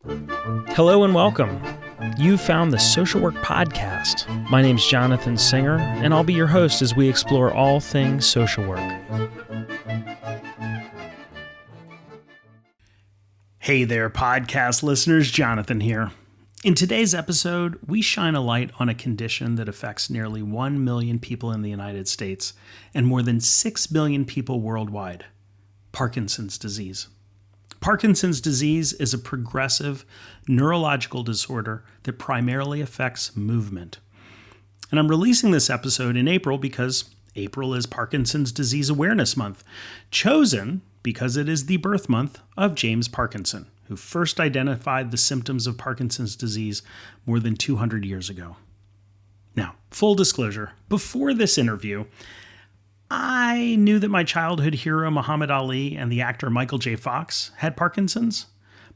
Hello and welcome. You found the Social Work Podcast. My name's Jonathan Singer, and I'll be your host as we explore all things social work. Hey there, podcast listeners. Jonathan here. In today's episode, we shine a light on a condition that affects nearly 1 million people in the United States and more than 6 million people worldwide: Parkinson's disease. Parkinson's disease is a progressive neurological disorder that primarily affects movement. And I'm releasing this episode in April because April is Parkinson's Disease Awareness Month, chosen because it is the birth month of James Parkinson, who first identified the symptoms of Parkinson's disease more than 200 years ago. Now, full disclosure, before this interview, I knew that my childhood hero Muhammad Ali and the actor Michael J. Fox had Parkinson's,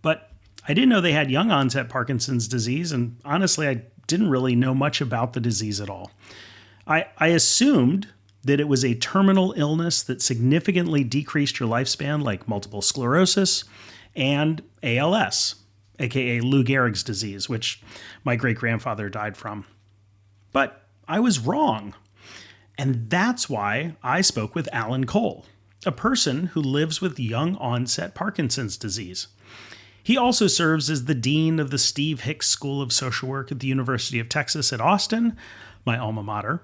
but I didn't know they had young-onset Parkinson's disease, and honestly, I didn't really know much about the disease at all. I assumed that it was a terminal illness that significantly decreased your lifespan, like multiple sclerosis and ALS, aka Lou Gehrig's disease, which my great-grandfather died from. But I was wrong. And that's why I spoke with Allan Cole, a person who lives with young-onset Parkinson's disease. He also serves as the dean of the Steve Hicks School of Social Work at the University of Texas at Austin, my alma mater.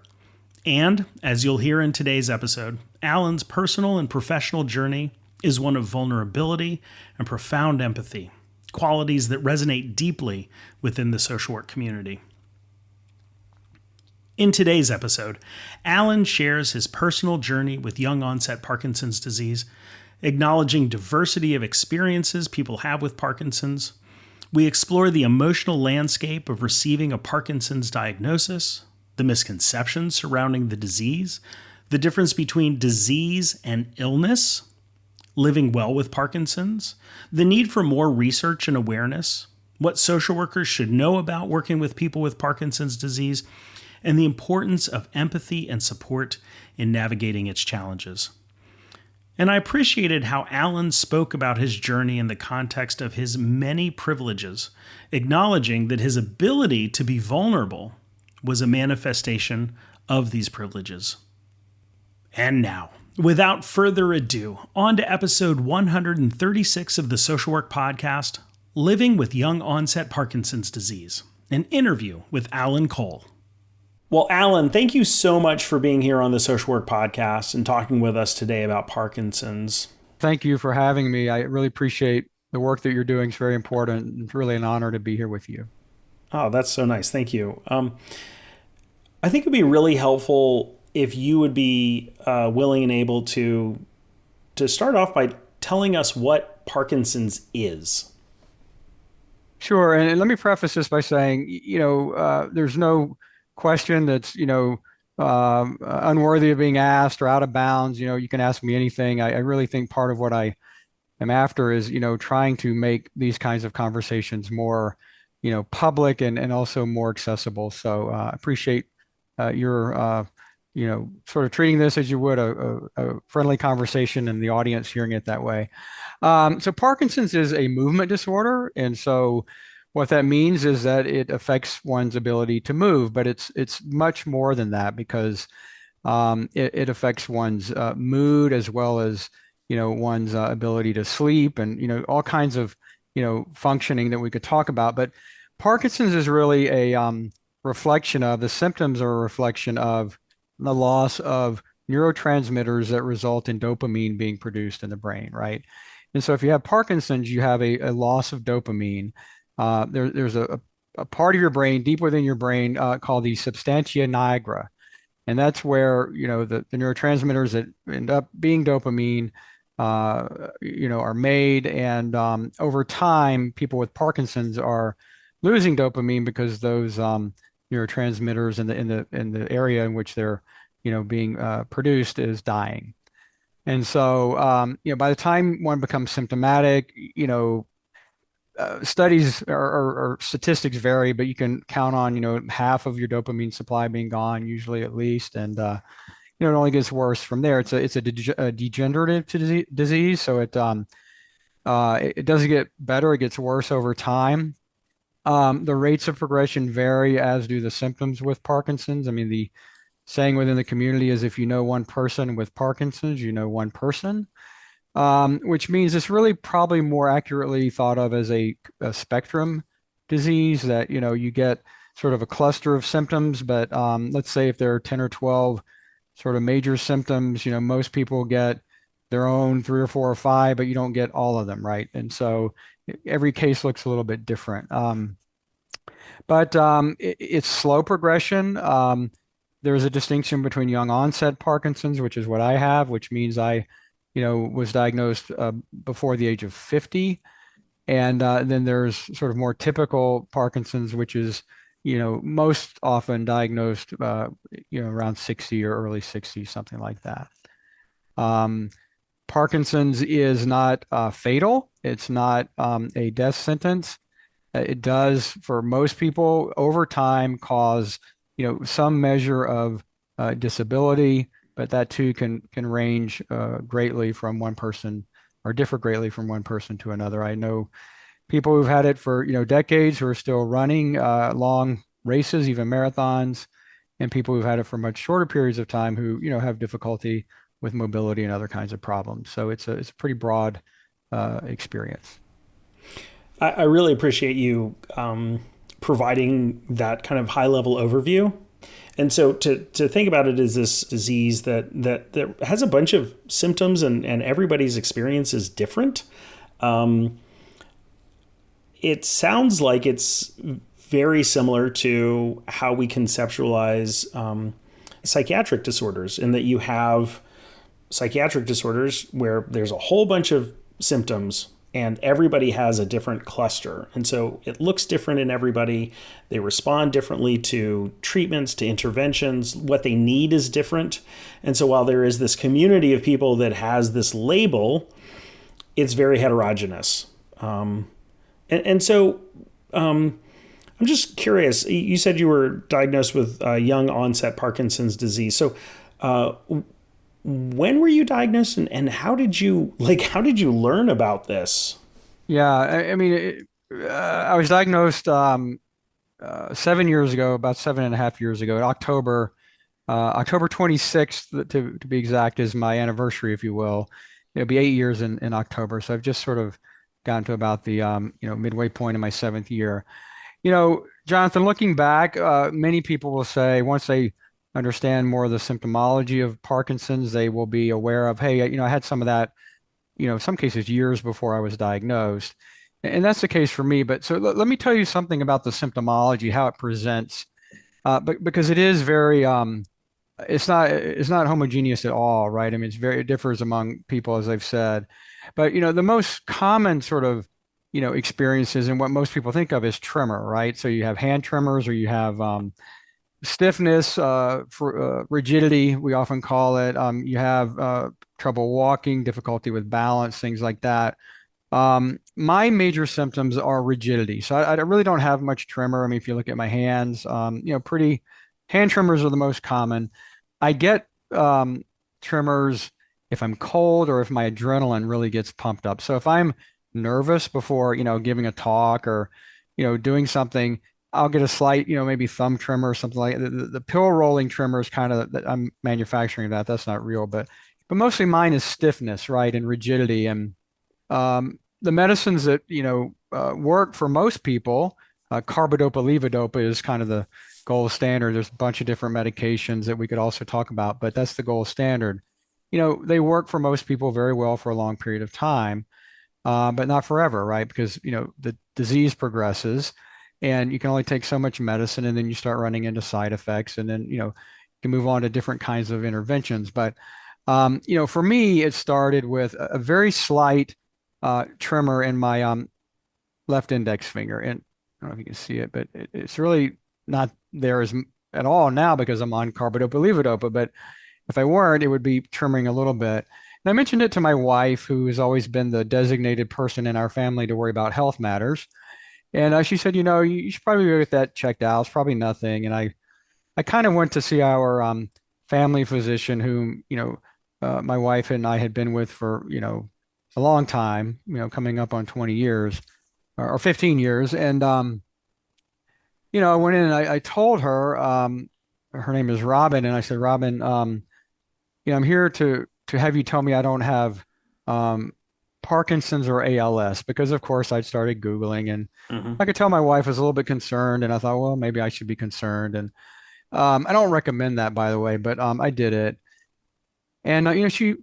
And, as you'll hear in today's episode, Allan's personal and professional journey is one of vulnerability and profound empathy, qualities that resonate deeply within the social work community. In today's episode, Allan shares his personal journey with young-onset Parkinson's disease, acknowledging diversity of experiences people have with Parkinson's. We explore the emotional landscape of receiving a Parkinson's diagnosis, the misconceptions surrounding the disease, the difference between disease and illness, living well with Parkinson's, the need for more research and awareness, what social workers should know about working with people with Parkinson's disease, and the importance of empathy and support in navigating its challenges. And I appreciated how Allan spoke about his journey in the context of his many privileges, acknowledging that his ability to be vulnerable was a manifestation of these privileges. And now, without further ado, on to episode 136 of the Social Work Podcast, Living with Young-Onset Parkinson's Disease, an interview with Allan Cole. Well, Allan, thank you so much for being here on the Social Work Podcast and talking with us today about Parkinson's. Thank you for having me. I really appreciate the work that you're doing. It's very important. It's really an honor to be here with you. Oh, that's so nice. Thank you. I think it'd be really helpful if you would be willing and able to start off by telling us what Parkinson's is. Sure. And let me preface this by saying, there's no question that's, unworthy of being asked or out of bounds. You can ask me anything. I really think part of what I am after is, trying to make these kinds of conversations more, public and also more accessible. So I appreciate your, sort of treating this as you would a friendly conversation and the audience hearing it that way. So Parkinson's is a movement disorder. And so what that means is that it affects one's ability to move, but it's much more than that because it affects one's mood as well as one's ability to sleep and all kinds of functioning that we could talk about. But Parkinson's is really a reflection of the symptoms are a reflection of the loss of neurotransmitters that result in dopamine being produced in the brain, right? And so if you have Parkinson's, you have a loss of dopamine. There's a part of your brain, deep within your brain, called the substantia nigra. And that's where, the neurotransmitters that end up being dopamine, are made. And over time, people with Parkinson's are losing dopamine because those neurotransmitters in the area in which they're, being produced is dying. And so, by the time one becomes symptomatic, studies or statistics vary, but you can count on, half of your dopamine supply being gone, usually at least. And, it only gets worse from there. It's a degenerative disease. So it It doesn't get better, it gets worse over time. The rates of progression vary, as do the symptoms with Parkinson's. I mean, the saying within the community is if you know one person with Parkinson's, you know one person, which means it's really probably more accurately thought of as a spectrum disease that, you get sort of a cluster of symptoms, but let's say if there are 10 or 12 sort of major symptoms, most people get their own three or four or five, but you don't get all of them, right? And so every case looks a little bit different. But it's slow progression. There's a distinction between young onset Parkinson's, which is what I have, which means I, was diagnosed before the age of 50. And then there's sort of more typical Parkinson's, which is, most often diagnosed, around 60 or early 60s, something like that. Um, Parkinson's is not fatal. It's not a death sentence. It does, for most people, over time cause, some measure of disability, but that too can range greatly from one person or differ greatly from one person to another. I know people who've had it for, decades who are still running long races, even marathons, and people who've had it for much shorter periods of time who, have difficulty with mobility and other kinds of problems. So it's a pretty broad experience. I really appreciate you providing that kind of high level overview. And so to think about it as this disease that has a bunch of symptoms and everybody's experience is different. It sounds like it's very similar to how we conceptualize psychiatric disorders, in that you have psychiatric disorders where there's a whole bunch of symptoms and everybody has a different cluster. And so it looks different in everybody. They respond differently to treatments, to interventions. What they need is different. And so while there is this community of people that has this label, it's very heterogeneous. And so I'm just curious. You said you were diagnosed with young onset Parkinson's disease. So when were you diagnosed, and how did you learn about this? Yeah, I mean, I was diagnosed 7 years ago, about 7.5 years ago, in October 26th, to be exact, is my anniversary, if you will. It'll be 8 years in October. So I've just sort of gotten to about the midway point in my seventh year. Jonathan, looking back, many people will say once they understand more of the symptomology of Parkinson's, they will be aware of, hey, I had some of that, in some cases years before I was diagnosed. And that's the case for me. But so let me tell you something about the symptomology, how it presents, but because it is very, it's not homogeneous at all, right? I mean, it differs among people, as I've said. But the most common sort of experiences and what most people think of is tremor, right? So you have hand tremors, or you have stiffness, for rigidity, we often call it. You have trouble walking, difficulty with balance, things like that. My major symptoms are rigidity. So I really don't have much tremor. I mean, if you look at my hands, pretty hand tremors are the most common. I get tremors if I'm cold or if my adrenaline really gets pumped up. So if I'm nervous before, giving a talk or, doing something, I'll get a slight, maybe thumb tremor or something like that. The pill rolling tremor is kind of that I'm manufacturing that. That's not real, but mostly mine is stiffness, right, and rigidity. And the medicines that work for most people, carbidopa levodopa is kind of the gold standard. There's a bunch of different medications that we could also talk about, but that's the gold standard. They work for most people very well for a long period of time, but not forever, right? Because the disease progresses, and you can only take so much medicine, and then you start running into side effects, and then you can move on to different kinds of interventions. But for me, it started with a very slight tremor in my left index finger. And I don't know if you can see it, but it's really not there at all now because I'm on carbidopa levodopa. But if I weren't, it would be tremoring a little bit. And I mentioned it to my wife, who has always been the designated person in our family to worry about health matters. And she said, you should probably go get that checked out. It's probably nothing. And I kind of went to see our family physician, whom, my wife and I had been with for, a long time, coming up on 20 years or 15 years. And, I went in and I told her, her name is Robin, and I said, Robin, I'm here to have you tell me I don't have um, Parkinson's or ALS, because of course I'd started Googling, and Hmm. I could tell my wife was a little bit concerned, and I thought, well, maybe I should be concerned. And I don't recommend that, by the way, but I did it. And she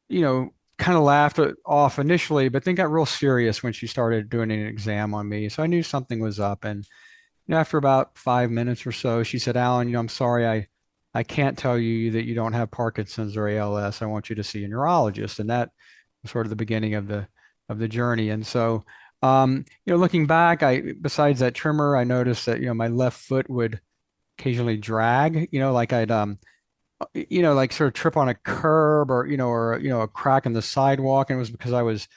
you know, kind of laughed it off initially, but then got real serious when she started doing an exam on me. So I knew something was up. And after about 5 minutes or so, she said, Alan, I'm sorry, I can't tell you that you don't have Parkinson's or ALS. I want you to see a neurologist. And that was sort of the beginning of the journey. And so, looking back, besides that tremor, I noticed that, my left foot would occasionally drag, like I'd like sort of trip on a curb, or a crack in the sidewalk, and it was because I was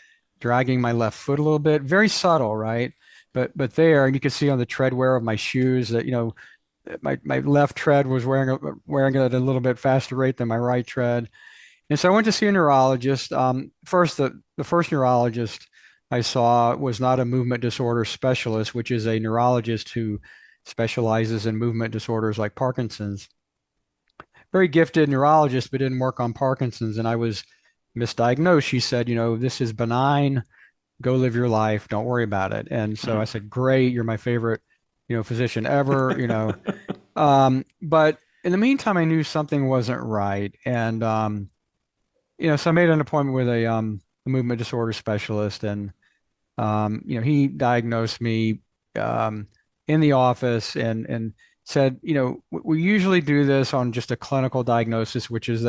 dragging my left foot a little bit. Very subtle, right? But there, and you can see on the tread wear of my shoes that my left tread was wearing it at a little bit faster rate than my right tread. And so I went to see a neurologist. First, the first neurologist I saw was not a movement disorder specialist, which is a neurologist who specializes in movement disorders like Parkinson's. Very gifted neurologist, but didn't work on Parkinson's. And I was misdiagnosed. She said, this is benign. Go live your life. Don't worry about it. And so I said, great. You're my favorite, physician ever. But in the meantime, I knew something wasn't right. And, so I made an appointment with a movement disorder specialist, and, he diagnosed me, in the office, and said, we usually do this on just a clinical diagnosis, which is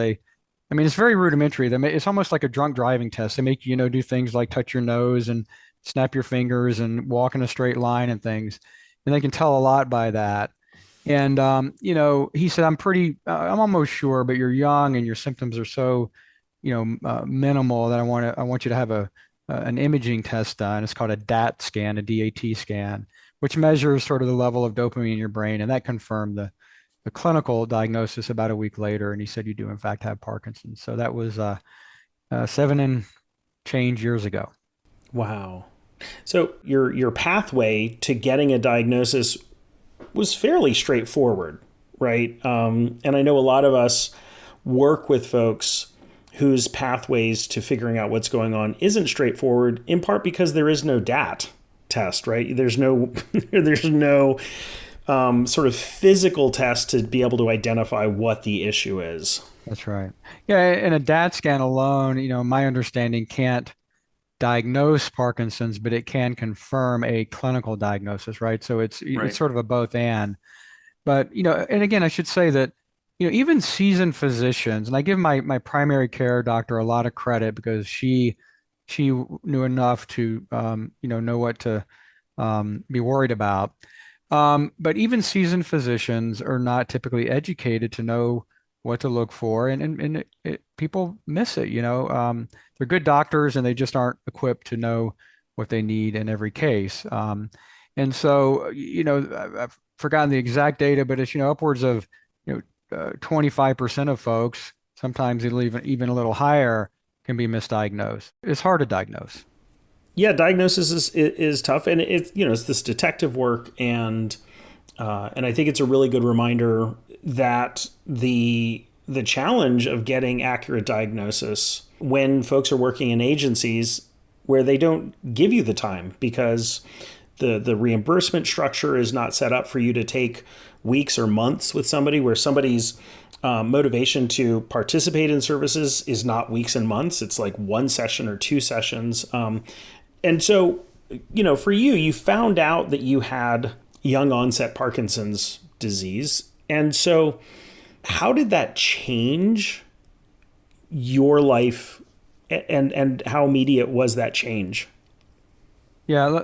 it's very rudimentary. It's almost like a drunk driving test. They make you, do things like touch your nose and snap your fingers and walk in a straight line and things. And they can tell a lot by that. And, he said, I'm almost sure, but you're young and your symptoms are so, minimal, that I want you to have an imaging test done. It's called a DAT scan, a DAT scan, which measures sort of the level of dopamine in your brain. And that confirmed the clinical diagnosis about a week later. And he said, you do in fact have Parkinson's. So that was 7 and change years ago. Wow. So your pathway to getting a diagnosis was fairly straightforward, right? And I know a lot of us work with folks whose pathways to figuring out what's going on isn't straightforward, in part because there is no DAT test, right? There's no there's no sort of physical test to be able to identify what the issue is. That's right. Yeah, and a DAT scan alone, my understanding, can't diagnose Parkinson's, but it can confirm a clinical diagnosis, right? So it's Right. sort of a both and. But and again, I should say that even seasoned physicians, and I give my primary care doctor a lot of credit, because she knew enough to know what to be worried about. But even seasoned physicians are not typically educated to know what to look for, and people miss it. They're good doctors, and they just aren't equipped to know what they need in every case. And so, I've forgotten the exact data, but it's upwards of 25% of folks, sometimes it'll even a little higher, can be misdiagnosed. It's hard to diagnose. Yeah, diagnosis is tough, and it's it's this detective work, and I think it's a really good reminder that the challenge of getting accurate diagnosis when folks are working in agencies where they don't give you the time, because the reimbursement structure is not set up for you to take weeks or months with somebody, where somebody's motivation to participate in services is not weeks and months. It's like one session or two sessions. And so, for you, you found out that you had young onset Parkinson's disease. And so, how did that change your life, and how immediate was that change? Yeah.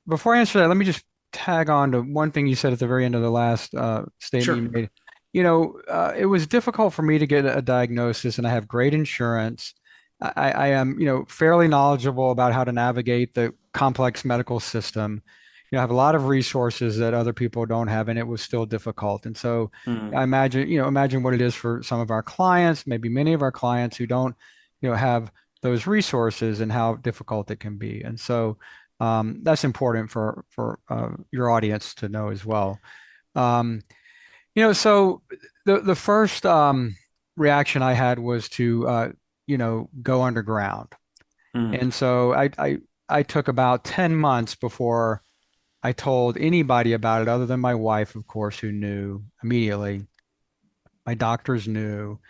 Before I answer that, let me just tag on to one thing you said at the very end of the last statement Sure. you made. It was difficult for me to get a diagnosis, and I have great insurance. I am, fairly knowledgeable about how to navigate the complex medical system. I have a lot of resources that other people don't have, and it was still difficult. And so Mm. I imagine what it is for some of our clients, maybe many of our clients who don't, have those resources and how difficult it can be. And so that's important for your audience to know as well. Um, so the first reaction I had was to go underground. Mm. And so I took about 10 months before I told anybody about it, other than my wife, of course, who knew immediately. My doctors knew,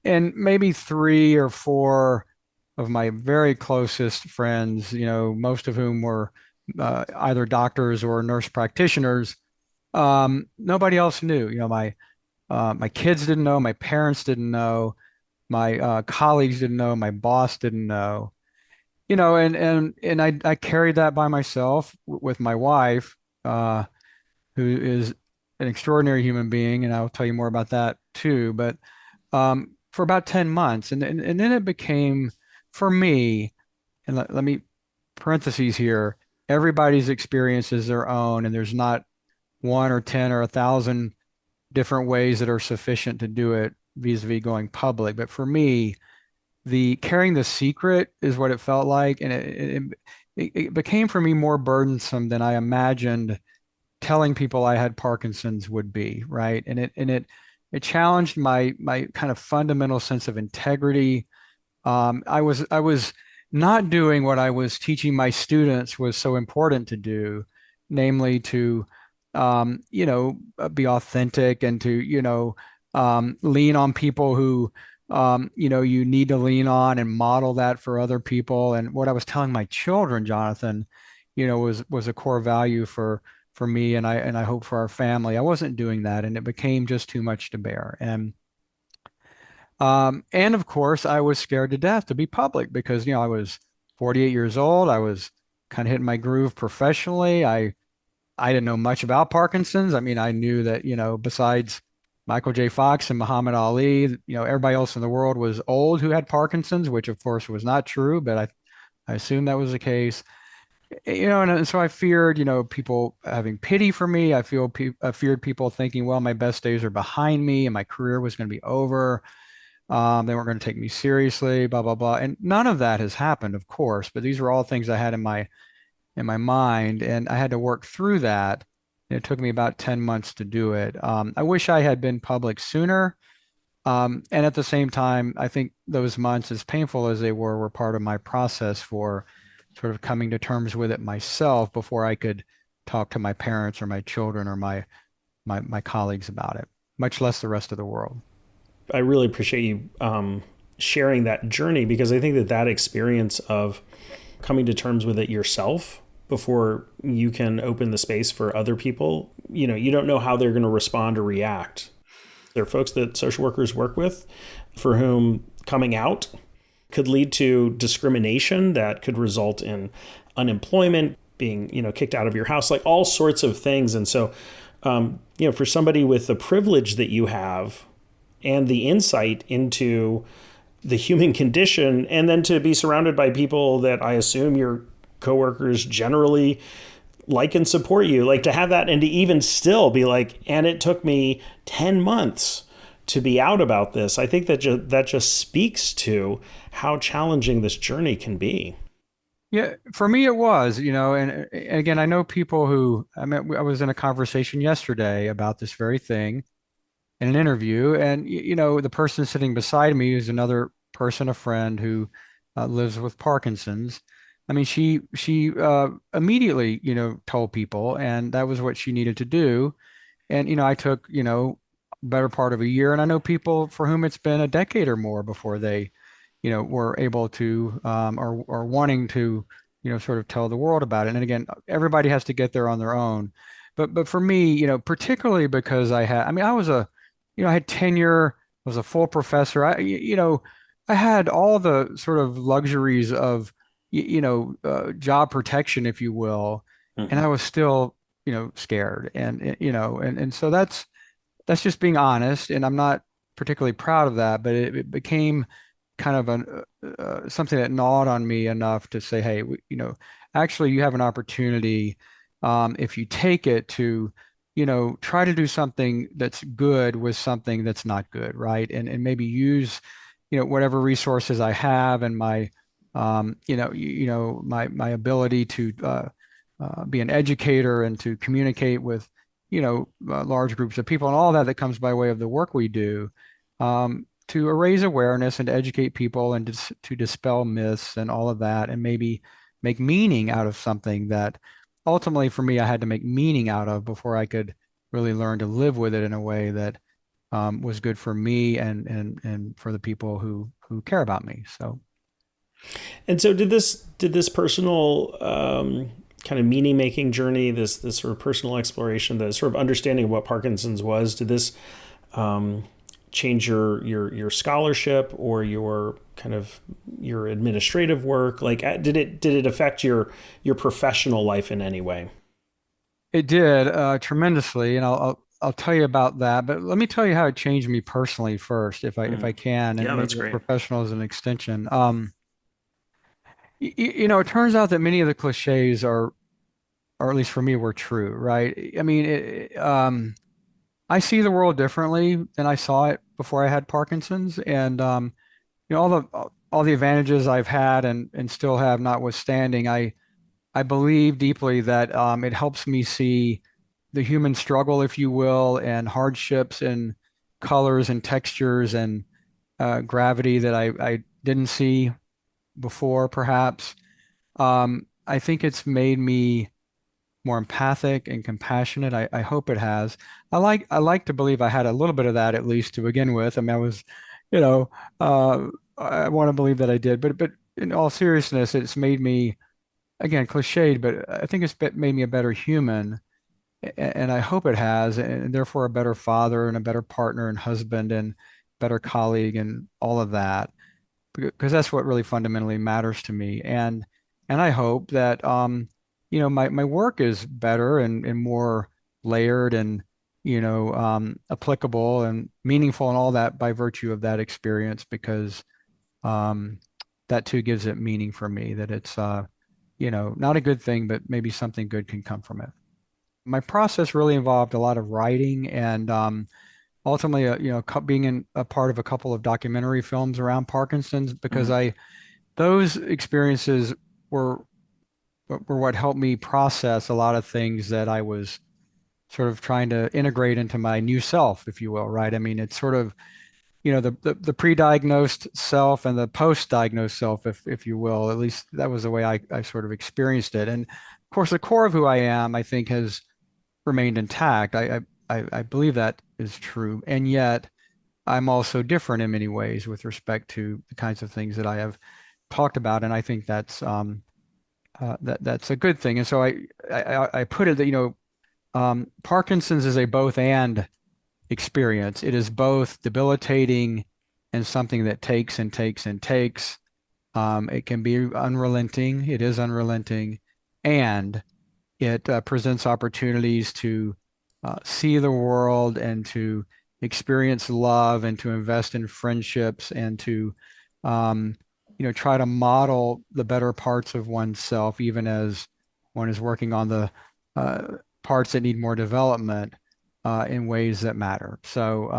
and maybe three or four of my very closest friends, most of whom were either doctors or nurse practitioners. Nobody else knew. My kids didn't know, my parents didn't know, my colleagues didn't know, my boss didn't know. And I carried that by myself with my wife, who is an extraordinary human being, and I'll tell you more about that too. But for about 10 months, and then it became for me, and let me parentheses here, everybody's experience is their own, and there's not one or 10 or 1,000 different ways that are sufficient to do it vis-a-vis going public. But for me, the carrying the secret is what it felt like, and it became for me more burdensome than I imagined telling people I had Parkinson's would be, right? And it challenged my kind of fundamental sense of integrity. I was not doing what I was teaching my students was so important to do, namely to be authentic and to lean on people who you need to lean on and model that for other people. And what I was telling my children, Jonathan, was a core value for me and I hope for our family. I wasn't doing that, and it became just too much to bear. And of course, I was scared to death to be public because I was 48 years old. I was kind of hitting my groove professionally. I didn't know much about Parkinson's. I mean, I knew that besides Michael J. Fox and Muhammad Ali, everybody else in the world was old who had Parkinson's, which of course was not true, but I assumed that was the case. And so I feared, people having pity for me. I feared people thinking, well, my best days are behind me and my career was going to be over. They weren't going to take me seriously, blah, blah, blah. And none of that has happened, of course, but these were all things I had in my mind, and I had to work through that. It took me about 10 months to do it. I wish I had been public sooner. And at the same time, I think those months, as painful as they were part of my process for sort of coming to terms with it myself before I could talk to my parents or my children or my colleagues about it, much less the rest of the world. I really appreciate you sharing that journey, because I think that experience of coming to terms with it yourself before you can open the space for other people, you don't know how they're going to respond or react. There are folks that social workers work with for whom coming out could lead to discrimination that could result in unemployment, being, kicked out of your house, like all sorts of things. And so, for somebody with the privilege that you have and the insight into the human condition, and then to be surrounded by people that I assume your coworkers generally like and support you, like to have that, and to even still be like, and it took me 10 months to be out about this. I think that just speaks to how challenging this journey can be. Yeah, for me it was, and again, I know people who I was in a conversation yesterday about this very thing in an interview, and the person sitting beside me is another person, a friend who lives with Parkinson's. I mean, she immediately, told people, and that was what she needed to do. And I took, better part of a year, and I know people for whom it's been a decade or more before they, were able to or wanting to, sort of tell the world about it. And again, everybody has to get there on their own. But for me, particularly because I was I had tenure, I was a full professor. I had all the sort of luxuries of, job protection, if you will, and I Mhm. was still, scared. And so that's just being honest, and I'm not particularly proud of that, but it became kind of something that gnawed on me enough to say, hey, actually, you have an opportunity, if you take it, to try to do something that's good with something that's not good, right? And maybe use, whatever resources I have and my My ability to be an educator and to communicate with, large groups of people and all that comes by way of the work we do, to raise awareness and to educate people and to dispel myths and all of that, and maybe make meaning out of something that ultimately for me I had to make meaning out of before I could really learn to live with it in a way that was good for me and for the people who care about me. So And so did this personal kind of meaning making journey, this sort of personal exploration, the sort of understanding of what Parkinson's was, did this um, change your scholarship or your kind of your administrative work? Like, did it affect your professional life in any way? it did tremendously, and I'll tell you about that. But let me tell you how it changed me personally first, if I can, Yeah, and that's maybe the great. professional is an extension. It turns out that many of the cliches are, or at least for me, were true, right? I mean, I see the world differently than I saw it before I had Parkinson's, and all the advantages I've had and still have notwithstanding, I believe deeply that it helps me see the human struggle, if you will, and hardships and colors and textures and gravity that I didn't see before, perhaps. I think it's made me more empathic and compassionate. I hope it has. I like to believe I had a little bit of that at least to begin with. I mean, you know, uh, I want to believe that I did, but in all seriousness, it's made me, again, cliched, but I think made me a better human, and I hope it has, and therefore a better father and a better partner and husband and better colleague and all of that, because that's what really fundamentally matters to me. And I hope that my work is better and more layered and applicable and meaningful and all that by virtue of that experience, because um, that too gives it meaning for me, that it's not a good thing, but maybe something good can come from it. My process really involved a lot of writing and ultimately, being in a part of a couple of documentary films around Parkinson's, because Mm. those experiences were were what helped me process a lot of things that I was sort of trying to integrate into my new self, if you will, right? I mean, it's sort of, the pre-diagnosed self and the post-diagnosed self, if you will. At least that was the way I sort of experienced it. And of course, the core of who I am, I think, has remained intact. I believe that is true. And yet I'm also different in many ways with respect to the kinds of things that I have talked about. And I think that's a good thing. And so I put it that, Parkinson's is a both and experience. It is both debilitating and something that takes and takes and takes. It can be unrelenting. It is unrelenting. And it presents opportunities to see the world and to experience love and to invest in friendships and to, um, try to model the better parts of oneself, even as one is working on the uh, parts that need more development in ways that matter. So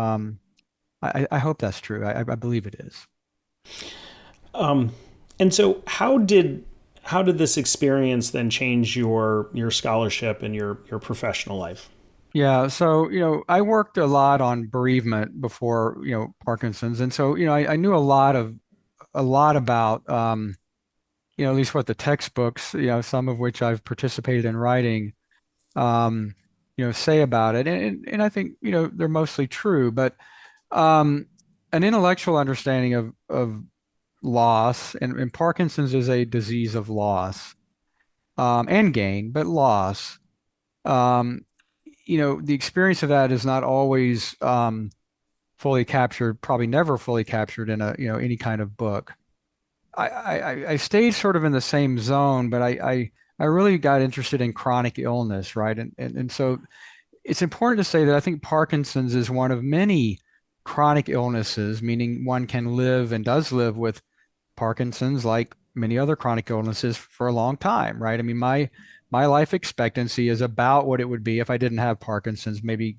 I hope that's true. I believe it is. And so how did this experience then change your scholarship and your professional life? Yeah, so I worked a lot on bereavement before Parkinson's, and so I knew a lot about at least what the textbooks, some of which I've participated in writing, um, say about it, and I think they're mostly true, but um, an intellectual understanding of loss, and Parkinson's is a disease of loss, and gain, but loss. Um, the experience of that is not always fully captured, probably never fully captured in a any kind of book. I stayed sort of in the same zone, but I really got interested in chronic illness, right? And so it's important to say that I think Parkinson's is one of many chronic illnesses, meaning one can live and does live with Parkinson's like many other chronic illnesses for a long time, right? I mean, my life expectancy is about what it would be if I didn't have Parkinson's. Maybe,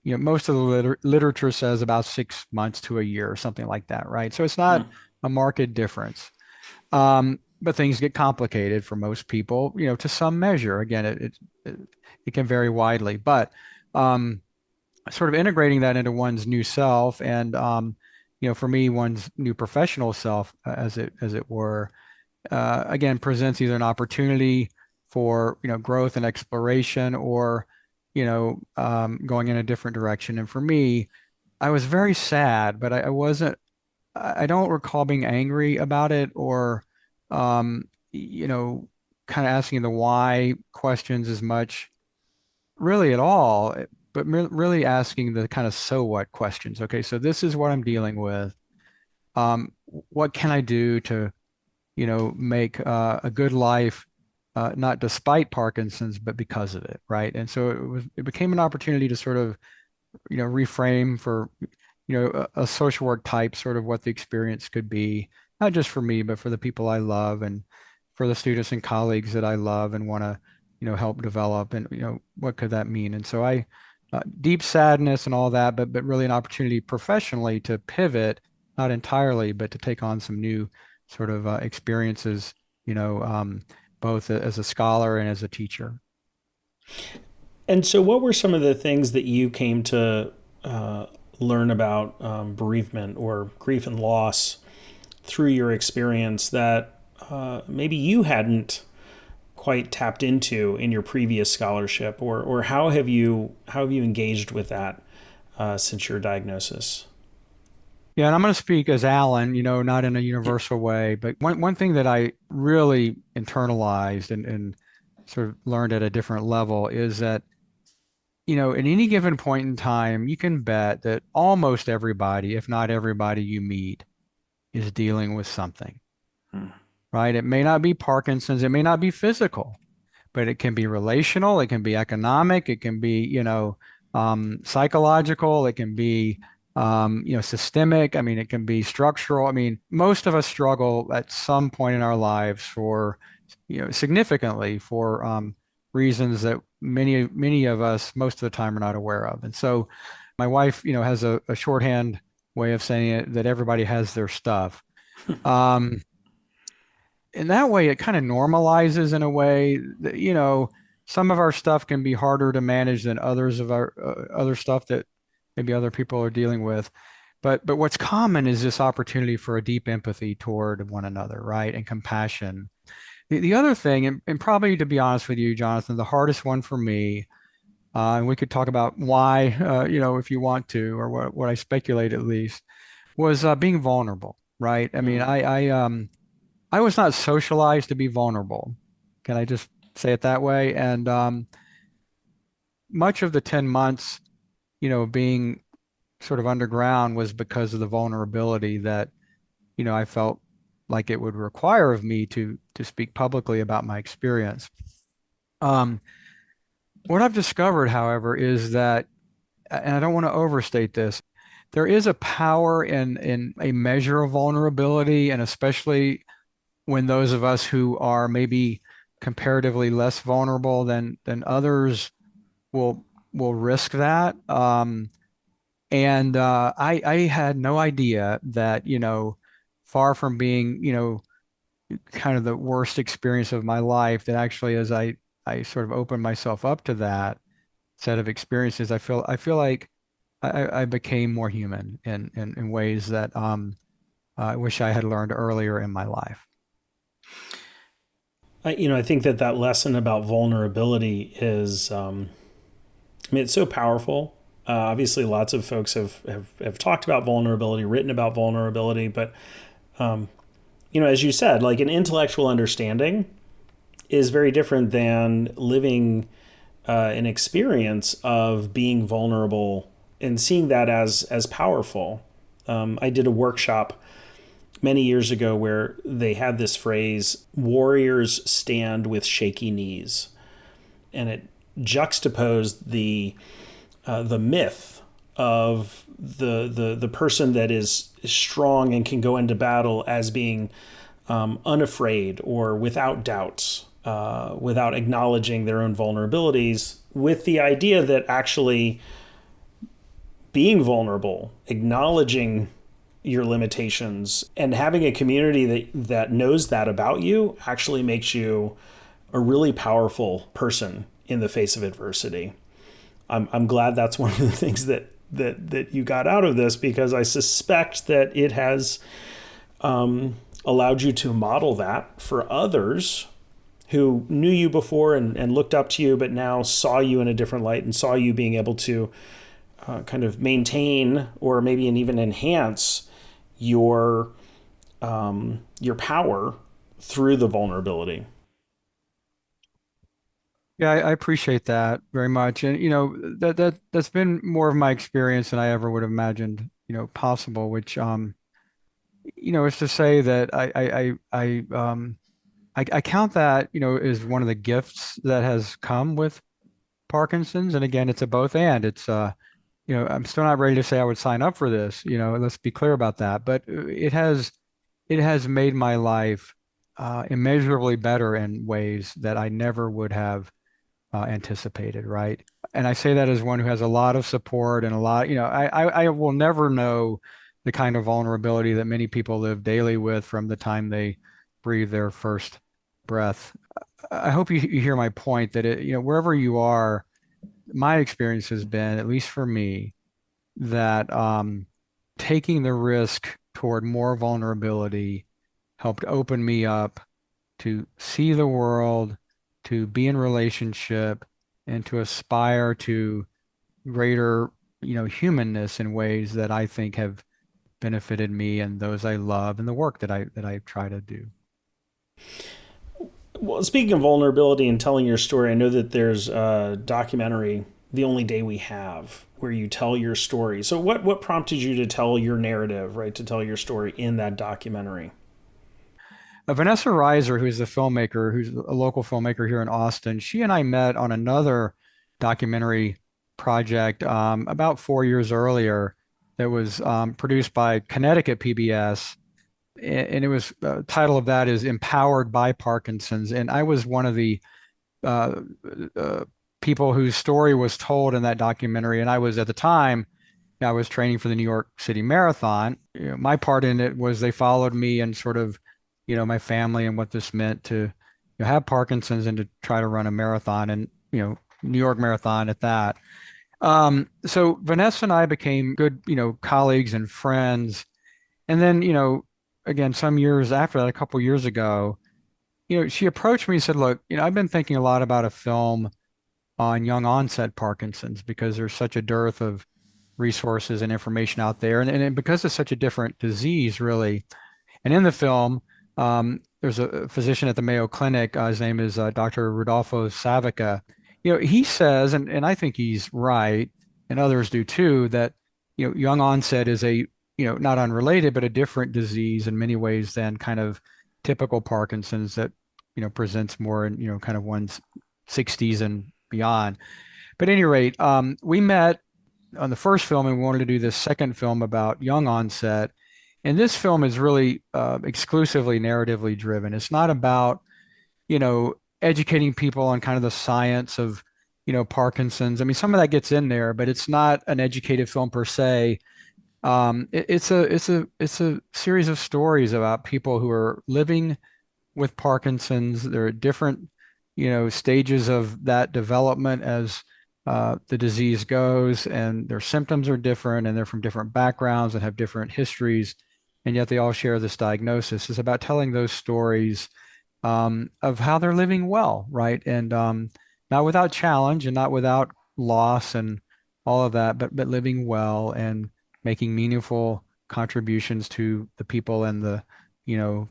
most of the literature says about 6 months to a year or something like that, right? So it's not a marked difference. But things get complicated for most people, to some measure. Again, it can vary widely, but um, sort of integrating that into one's new self and for me, one's new professional self, as it were, again, presents either an opportunity for growth and exploration, or going in a different direction. And for me, I was very sad, but I wasn't. I don't recall being angry about it, or um, you know, kind of asking the why questions as much, really at all, but really asking the kind of so what questions. Okay, so this is what I'm dealing with. What can I do to make a good life, not despite Parkinson's, but because of it, right? And so it became an opportunity to sort of, reframe for, a social work type, sort of what the experience could be, not just for me, but for the people I love and for the students and colleagues that I love and want to, help develop. And, what could that mean? And so deep sadness and all that, but really an opportunity professionally to pivot, not entirely, but to take on some new sort of experiences, you know, um, both as a scholar and as a teacher. And so, what were some of the things that you came to learn about bereavement or grief and loss through your experience that maybe you hadn't quite tapped into in your previous scholarship, or how have you engaged with that since your diagnosis? Yeah, and I'm going to speak as Alan, not in a universal way, but one thing that I really internalized and sort of learned at a different level is that, at any given point in time, you can bet that almost everybody, if not everybody you meet, is dealing with something, Hmm. right? It may not be Parkinson's, it may not be physical, but it can be relational, it can be economic, it can be, psychological, it can be, systemic. I mean, it can be structural. I mean, most of us struggle at some point in our lives for, significantly for reasons that many of us most of the time are not aware of. And so my wife, has a shorthand way of saying it that everybody has their stuff. Um, in that way, it kind of normalizes in a way that, some of our stuff can be harder to manage than others of our other stuff that maybe other people are dealing with. But what's common is this opportunity for a deep empathy toward one another, right? And compassion. The other thing, and probably to be honest with you, Jonathan, the hardest one for me, and we could talk about why, if you want to, or what I speculate at least, was being vulnerable, right? I mean, Hmm. I was not socialized to be vulnerable. Can I just say it that way? And much of the 10 months, being sort of underground was because of the vulnerability that, I felt like it would require of me to speak publicly about my experience. Um, what I've discovered, however, is that, and I don't want to overstate this, there is a power in a measure of vulnerability, and especially when those of us who are maybe comparatively less vulnerable than others will will risk that. And I had no idea that, far from being, kind of the worst experience of my life, that actually as I sort of opened myself up to that set of experiences, I feel like I became more human in ways that I wish I had learned earlier in my life. I think that lesson about vulnerability is, I mean, it's so powerful. Obviously, lots of folks have talked about vulnerability, written about vulnerability, but as you said, like an intellectual understanding is very different than living an experience of being vulnerable and seeing that as powerful. I did a workshop many years ago where they had this phrase, warriors stand with shaky knees. And it juxtaposed the myth of the person that is strong and can go into battle as being unafraid or without doubts, without acknowledging their own vulnerabilities, with the idea that actually being vulnerable, acknowledging your limitations, and having a community that knows that about you actually makes you a really powerful person in the face of adversity. I'm glad that's one of the things that you got out of this, because I suspect that it has allowed you to model that for others who knew you before and looked up to you, but now saw you in a different light and saw you being able to kind of maintain or maybe even enhance your power through the vulnerability. Yeah, I appreciate that very much. And that's been more of my experience than I ever would have imagined, possible, which is to say that I count that, as one of the gifts that has come with Parkinson's. And again, it's a both and. It's I'm still not ready to say I would sign up for this, let's be clear about that. But it has made my life immeasurably better in ways that I never would have anticipated, right? And I say that as one who has a lot of support and a lot, I will never know the kind of vulnerability that many people live daily with from the time they breathe their first breath. I hope you hear my point that wherever you are, my experience has been, at least for me, that taking the risk toward more vulnerability helped open me up to see the world, to be in relationship, and to aspire to greater, humanness in ways that I think have benefited me and those I love and the work that I try to do. Well, speaking of vulnerability and telling your story, I know that there's a documentary, The Only Day We Have, where you tell your story. So what prompted you to tell your narrative, right, to tell your story in that documentary? Vanessa Reiser, who's the filmmaker, who's a local filmmaker here in Austin, she and I met on another documentary project about 4 years earlier that was produced by Connecticut PBS. And it was title of that is Empowered by Parkinson's. And I was one of the uh, uh, people whose story was told in that documentary. And I was at the time, I was training for the New York City Marathon. My part in it was they followed me and sort of, my family and what this meant to have Parkinson's and to try to run a marathon and, New York Marathon at that. So Vanessa and I became good, colleagues and friends. And then, again, some years after that, a couple years ago, she approached me and said, look, I've been thinking a lot about a film on young onset Parkinson's because there's such a dearth of resources and information out there. And because it's such a different disease, really. And in the film, there's a physician at the Mayo Clinic. His name is Dr. Rodolfo Savica. He says, and I think he's right, and others do too, that young onset is a not unrelated, but a different disease in many ways than kind of typical Parkinson's that presents more in kind of one's 60s and beyond. But at any rate, we met on the first film and we wanted to do this second film about young onset. And this film is really exclusively narratively driven. It's not about, educating people on kind of the science of, Parkinson's. I mean, some of that gets in there, but it's not an educative film per se. It's a series of stories about people who are living with Parkinson's. There are different, stages of that development as the disease goes, and their symptoms are different, and they're from different backgrounds and have different histories, and yet they all share this diagnosis. It's about telling those stories of how they're living well, right? And not without challenge and not without loss and all of that, but living well and making meaningful contributions to the people and the,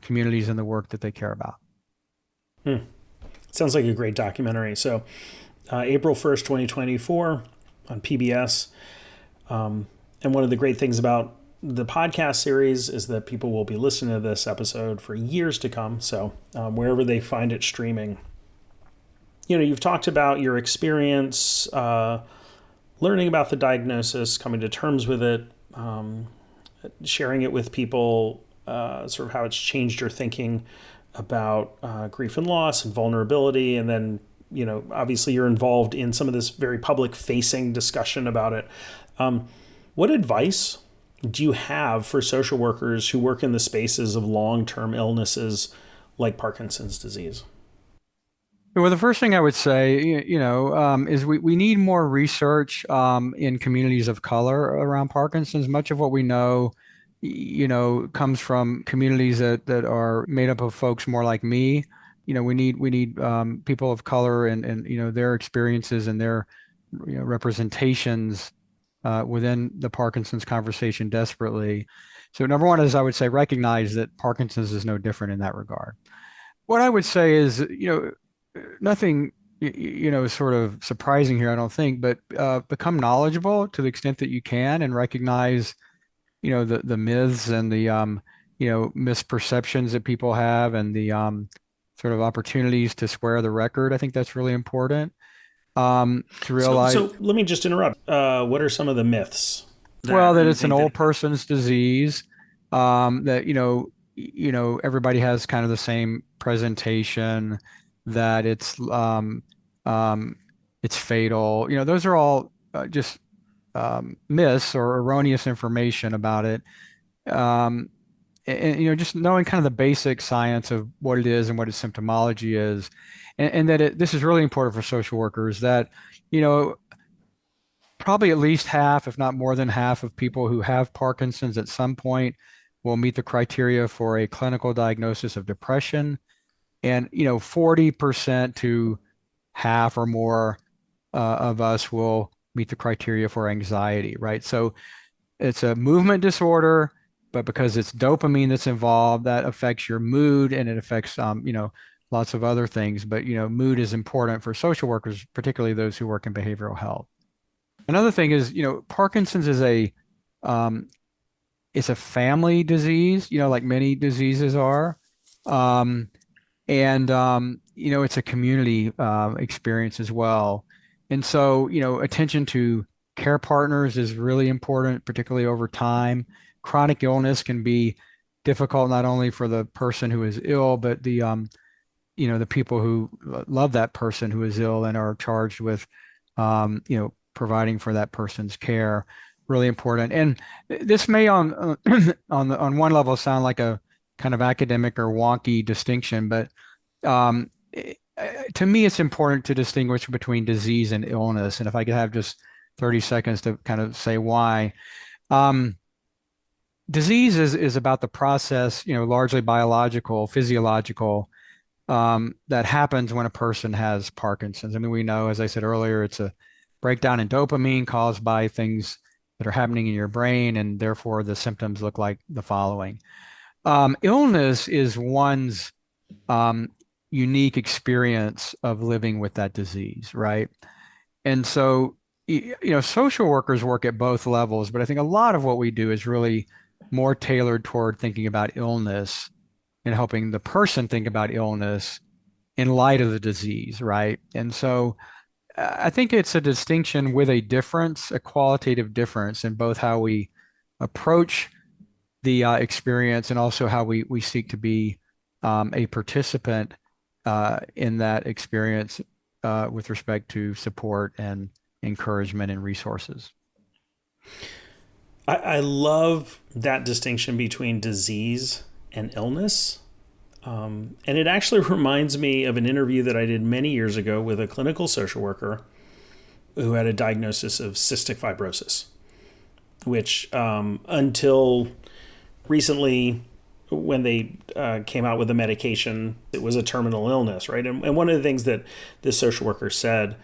communities and the work that they care about. Hmm. Sounds like a great documentary. So April 1st, 2024 on PBS. And one of the great things about the podcast series is that people will be listening to this episode for years to come. So wherever they find it streaming, you've talked about your experience, learning about the diagnosis, coming to terms with it, sharing it with people, sort of how it's changed your thinking about grief and loss and vulnerability. And then, obviously you're involved in some of this very public facing discussion about it. What advice do you have for social workers who work in the spaces of long-term illnesses like Parkinson's disease? Well, the first thing I would say, is we need more research in communities of color around Parkinson's. Much of what we know, comes from communities that are made up of folks more like me. We need people of color and their experiences and their representations within the Parkinson's conversation desperately. So number one is I would say recognize that Parkinson's is no different in that regard. What I would say is, nothing, is sort of surprising here, I don't think, but become knowledgeable to the extent that you can and recognize, the myths and the, misperceptions that people have and the sort of opportunities to square the record. I think that's really important to realize. So let me just interrupt. What are some of the myths That you it's an think old that? person's disease, that everybody has kind of the same presentation, that it's fatal. Those are all just myths or erroneous information about it. Um, and just knowing kind of the basic science of what it is and what its symptomology is, and that this is really important for social workers, that you know probably at least half, if not more than half, of people who have Parkinson's at some point will meet the criteria for a clinical diagnosis of depression. And, 40% to half or more of us will meet the criteria for anxiety, right? So it's a movement disorder, but because it's dopamine that's involved, that affects your mood and it affects, lots of other things. But, mood is important for social workers, particularly those who work in behavioral health. Another thing is, Parkinson's um, is a family disease, like many diseases are. Um, and it's a community experience as well. And so, attention to care partners is really important, particularly over time. Chronic illness can be difficult not only for the person who is ill, but the people who love that person who is ill and are charged with, providing for that person's care. Really important. And this may on one level sound like a kind of academic or wonky distinction, but um, to me, it's important to distinguish between disease and illness. And if I could have just 30 seconds to kind of say why. Um, Disease is about the process, largely biological, physiological, that happens when a person has Parkinson's. I mean, we know, as I said earlier, it's a breakdown in dopamine caused by things that are happening in your brain, and therefore the symptoms look like the following. Illness is one's um, unique experience of living with that disease, right? And so, social workers work at both levels, but I think a lot of what we do is really more tailored toward thinking about illness and helping the person think about illness in light of the disease, right? And so I think it's a distinction with a difference, a qualitative difference in both how we approach the experience and also how we seek to be a participant in that experience with respect to support and encouragement and resources. I love that distinction between disease and illness. And it actually reminds me of an interview that I did many years ago with a clinical social worker who had a diagnosis of cystic fibrosis, which until recently, when they came out with the medication, it was a terminal illness, right? And one of the things that this social worker said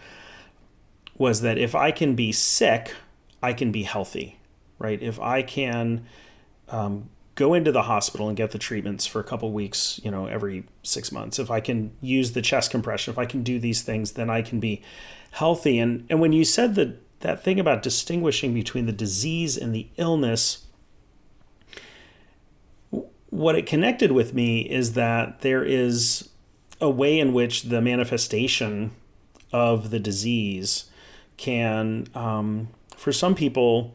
was that if I can be sick, I can be healthy, right? If I can go into the hospital and get the treatments for a couple of weeks, every 6 months, if I can use the chest compression, if I can do these things, then I can be healthy. And when you said that thing about distinguishing between the disease and the illness, what it connected with me is that there is a way in which the manifestation of the disease can, for some people,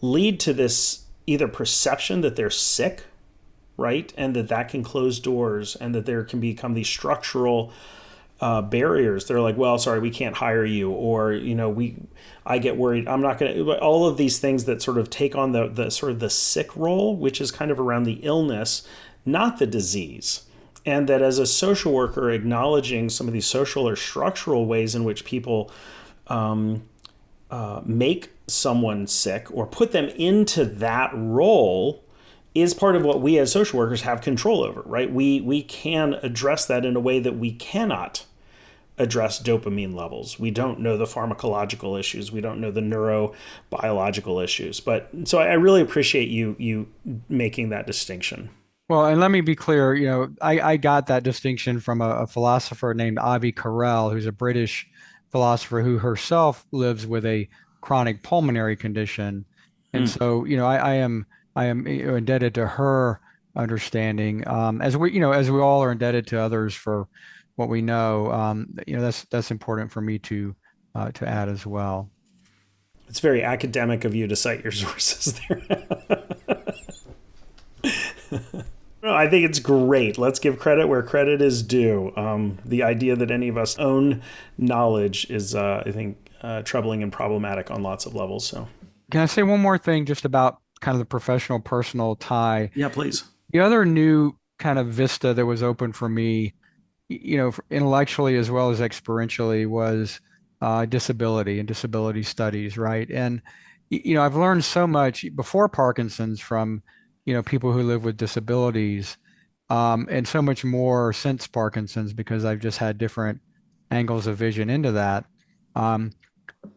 lead to this either perception that they're sick, right? And that can close doors and that there can become these structural barriers. They're like, well, sorry, we can't hire you, or I get worried. I'm not going to. All of these things that sort of take on the sort of the sick role, which is kind of around the illness, not the disease. And that as a social worker, acknowledging some of these social or structural ways in which people make someone sick or put them into that role is part of what we as social workers have control over, right? We can address that in a way that we cannot address dopamine levels. We don't know the pharmacological issues. We don't know the neurobiological issues. But so I really appreciate you making that distinction. Well, and let me be clear, I got that distinction from a philosopher named Avi Carell, who's a British philosopher who herself lives with a chronic pulmonary condition. And Hmm. so, I am indebted to her understanding, as we all are indebted to others for what we know. That's important for me to add as well. It's very academic of you to cite your sources there. No, I think it's great. Let's give credit where credit is due. The idea that any of us own knowledge is, I think, troubling and problematic on lots of levels. So, Can I say one more thing just about kind of the professional personal tie? yeah, please. The other new kind of vista that was open for me, intellectually as well as experientially, was disability and disability studies, right? And I've learned so much before Parkinson's from people who live with disabilities, and so much more since Parkinson's because I've just had different angles of vision into that. Um,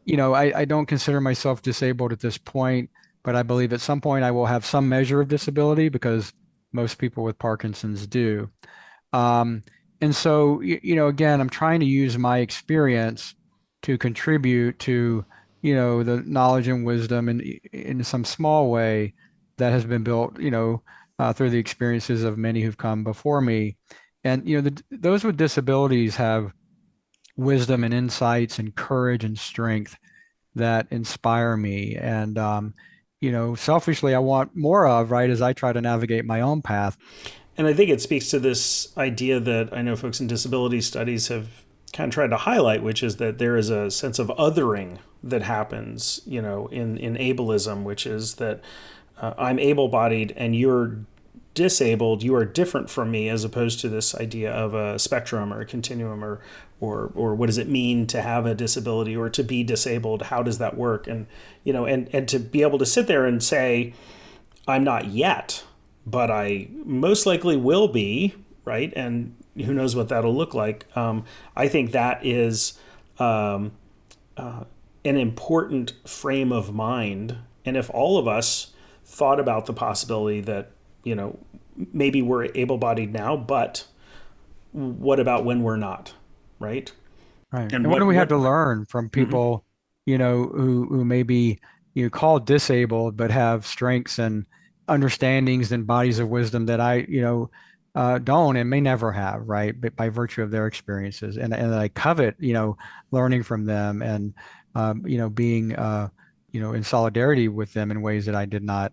I don't consider myself disabled at this point, but I believe at some point I will have some measure of disability because most people with Parkinson's do. Um, and so, again, I'm trying to use my experience to contribute to, the knowledge and wisdom in some small way that has been built, through the experiences of many who've come before me. And, those with disabilities have wisdom and insights and courage and strength that inspire me. And, selfishly, I want more of, right, as I try to navigate my own path. And I think it speaks to this idea that I know folks in disability studies have kind of tried to highlight, which is that there is a sense of othering that happens, in ableism, which is that I'm able-bodied and you're disabled, you are different from me, as opposed to this idea of a spectrum or a continuum, or what does it mean to have a disability or to be disabled? How does that work? And and to be able to sit there and say, I'm not yet, but I most likely will be, right? And who knows what that'll look like. I think that is an important frame of mind. And if all of us thought about the possibility that, maybe we're able bodied now, but what about when we're not, right? Right. And And what do we have what, to learn from mhm. people, who may be, called disabled, but have strengths and understandings and bodies of wisdom that I, don't and may never have, right? But by virtue of their experiences. And I covet, learning from them and, being, in solidarity with them in ways that I did not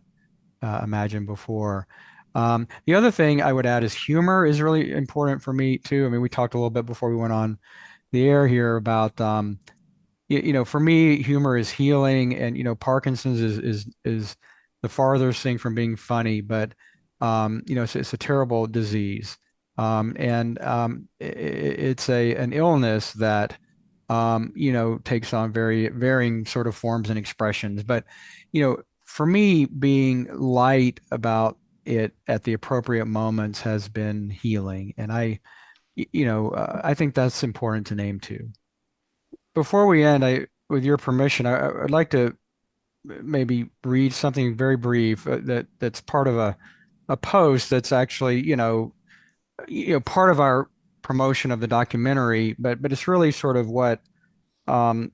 imagine before. The other thing I would add is humor is really important for me too. I mean, we talked a little bit before we went on the air here about for me humor is healing, and Parkinson's is the farthest thing from being funny, but it's a terrible disease, and it's a an illness that takes on very varying sort of forms and expressions, but for me being light about it at the appropriate moments has been healing, and I think that's important to name too. Before we end, with your permission, I'd like to maybe read something very brief that's part of a post that's actually, part of our promotion of the documentary, but it's really sort of um,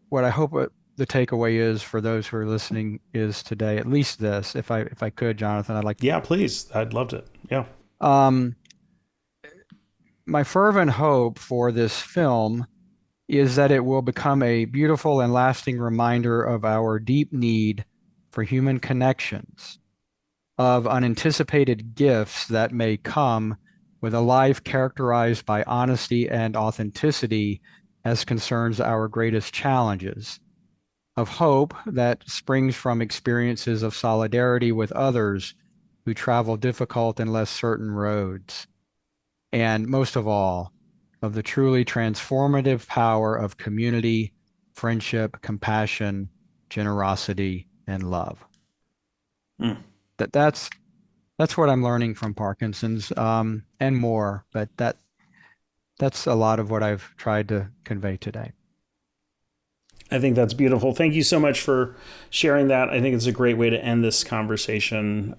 what I hope the takeaway is for those who are listening is today, at least this, if I could, Jonathan, I'd like. Yeah, please. I'd loved it. Yeah. Um, my fervent hope for this film is that it will become a beautiful and lasting reminder of our deep need for human connections, of unanticipated gifts that may come with a life characterized by honesty and authenticity as concerns our greatest challenges, of hope that springs from experiences of solidarity with others who travel difficult and less certain roads, and most of all, of the truly transformative power of community, friendship, compassion, generosity, and love. Mm. That's what I'm learning from Parkinson's, and more, but that's a lot of what I've tried to convey today. I think that's beautiful. Thank you so much for sharing that. I think it's a great way to end this conversation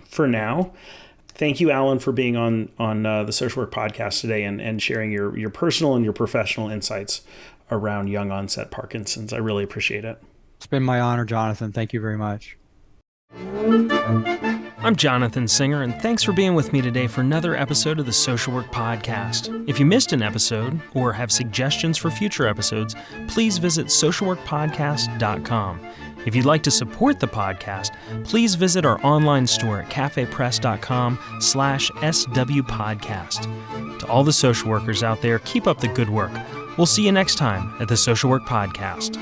for now. Thank you, Allan, for being on the Social Work Podcast today and sharing your personal and your professional insights around young-onset Parkinson's. I really appreciate it. It's been my honor, Jonathan. Thank you very much. I'm Jonathan Singer, and thanks for being with me today for another episode of the Social Work Podcast. If you missed an episode or have suggestions for future episodes, please visit socialworkpodcast.com. If you'd like to support the podcast, please visit our online store at cafepress.com/swpodcast. To all the social workers out there, keep up the good work. We'll see you next time at the Social Work Podcast.